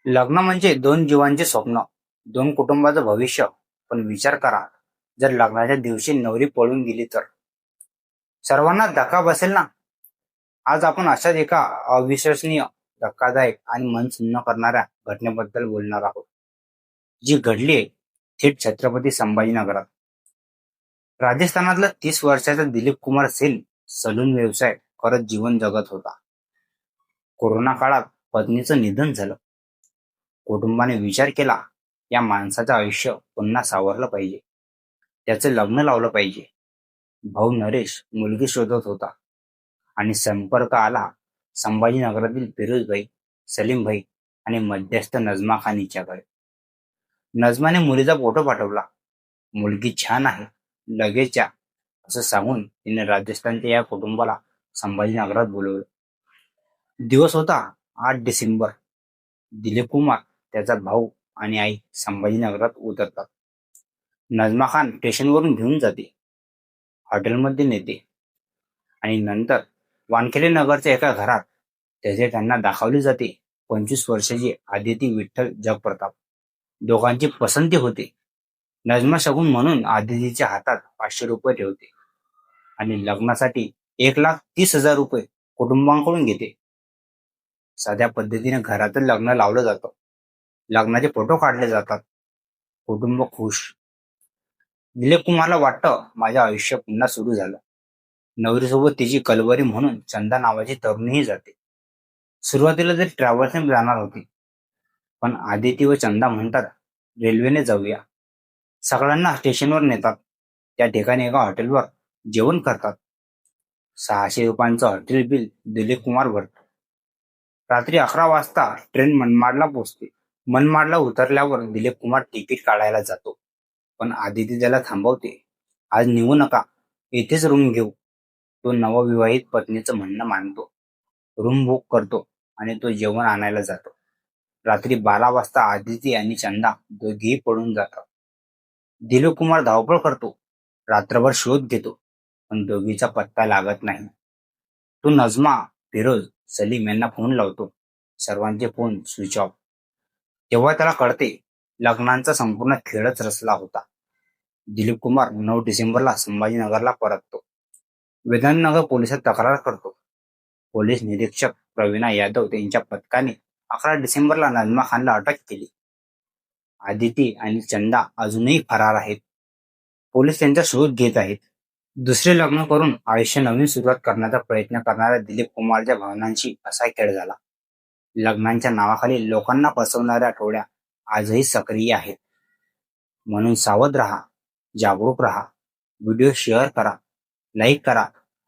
लग्न म्हणजे दोन जीवांचे स्वप्न, दोन कुटुंबाचं भविष्य. पण विचार करा, जर लग्नाच्या दिवशी नवरी पळून गेली तर? सर्वांना धक्का बसेल ना. आज आपण अशाच एका अविश्वसनीय, धक्कादायक आणि मन सुन्न करणाऱ्या घटनेबद्दल बोलणार आहोत, जी घडली थेट छत्रपती संभाजीनगरात. राजस्थानातला 30 वर्षाचा दिलीप कुमार सेन सलून व्यवसाय करत जीवन जगत होता. कोरोना काळात पत्नीचं निधन झालं. कुटुंबाने विचार केला, या माणसाचं आयुष्य पुन्हा सावरलं पाहिजे, त्याचं लग्न लावलं पाहिजे. भाऊ नरेश मुलगी शोधत होता आणि संपर्क आला संभाजीनगरातील फिरोजभाई, सलीमभाई आणि मध्यस्थ नजमा खान हिच्याकडे. नजमाने मुलीचा फोटो पाठवला. मुलगी छान आहे, लगेच या, असं सांगून तिने राजस्थानच्या या कुटुंबाला संभाजीनगरात बोलवलं. दिवस होता 8 डिसेंबर. दिलीप कुमार, त्याचा भाऊ आणि आई संभाजीनगरात उतरतात. नजमा खान स्टेशनवरून घेऊन जाते, हॉटेलमध्ये नेते आणि नंतर वानखेडे नगरच्या एका घरात त्याचे त्यांना दाखवली जाते. 25 वर्षाची आदिती विठ्ठल जगप्रताप. दोघांची पसंती होते. नजमा शगुन म्हणून आदितीच्या हातात 500 रुपये ठेवते आणि लग्नासाठी 1,30,000 रुपये कुटुंबाकडून घेते. साध्या पद्धतीने घरातच लग्न लावलं जातं. लग्नाचे फोटो काढले जातात. कुटुंब खुश. दिलीप कुमारला वाटतं, माझं आयुष्य पुन्हा सुरू झालं. नवरीसोबत तिची कलवरी म्हणून चंदा नावाची तरुणीही जाते. सुरुवातीला ते ट्रॅव्हल्सने जाणार होती, पण आदिती व चंदा म्हणतात, रेल्वेने जाऊया. सगळ्यांना स्टेशनवर नेतात. त्या ठिकाणी एका हॉटेलवर जेवण करतात. 600 रुपयांचं हॉटेल बिल दिलीप कुमार भरतो. रात्री 11 वाजता ट्रेन मनमाडला पोहोचते. मनमाडला उतरल्यावर दिलीप कुमार तिकीट काढायला जातो, पण आदिती त्याला थांबवते. आज निघू नका, इथेच रूम घेऊ. तो नवविवाहित पत्नीचं म्हणणं मानतो. रूम बुक करतो आणि तो जेवण आणायला जातो. रात्री 12 वाजता आदिती आणि चंदा दोघेही पळून जातात. दिलीप कुमार धावपळ करतो, रात्रभर शोध घेतो, पण दोघीचा पत्ता लागत नाही. तो नजमा, फिरोज, सलीम यांना फोन लावतो. सर्वांचे फोन स्विच ऑफ. तेव्हा त्याला कळते, लग्नांचा संपूर्ण खेळच रचला होता. दिलीप कुमार 9 डिसेंबरला संभाजीनगरला परततो. विधाननगर पोलिसात तक्रार करतो. पोलीस निरीक्षक प्रवीणा यादव यांच्या पथकाने 11 डिसेंबरला नजमा खानला अटक केली. आदिती आणि चंदा अजूनही फरार आहेत. पोलीस त्यांचा शोध घेत आहेत. दुसरे लग्न करून आयुष्य नवीन सुरुवात करण्याचा प्रयत्न करणाऱ्या दिलीप कुमारच्या भावनांशी असा खेळ झाला. लग्नांच्या नावाखाली लोकांना फसवणाऱ्या टोळ्या आजही सक्रिय आहेत. म्हणून सावध राहा, जागरूक राहा. व्हिडिओ शेअर करा, लाईक करा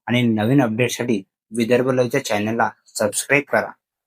आणि नवीन अपडेटसाठी विदर्भ लाईव्हच्या चॅनलला सबस्क्राईब करा.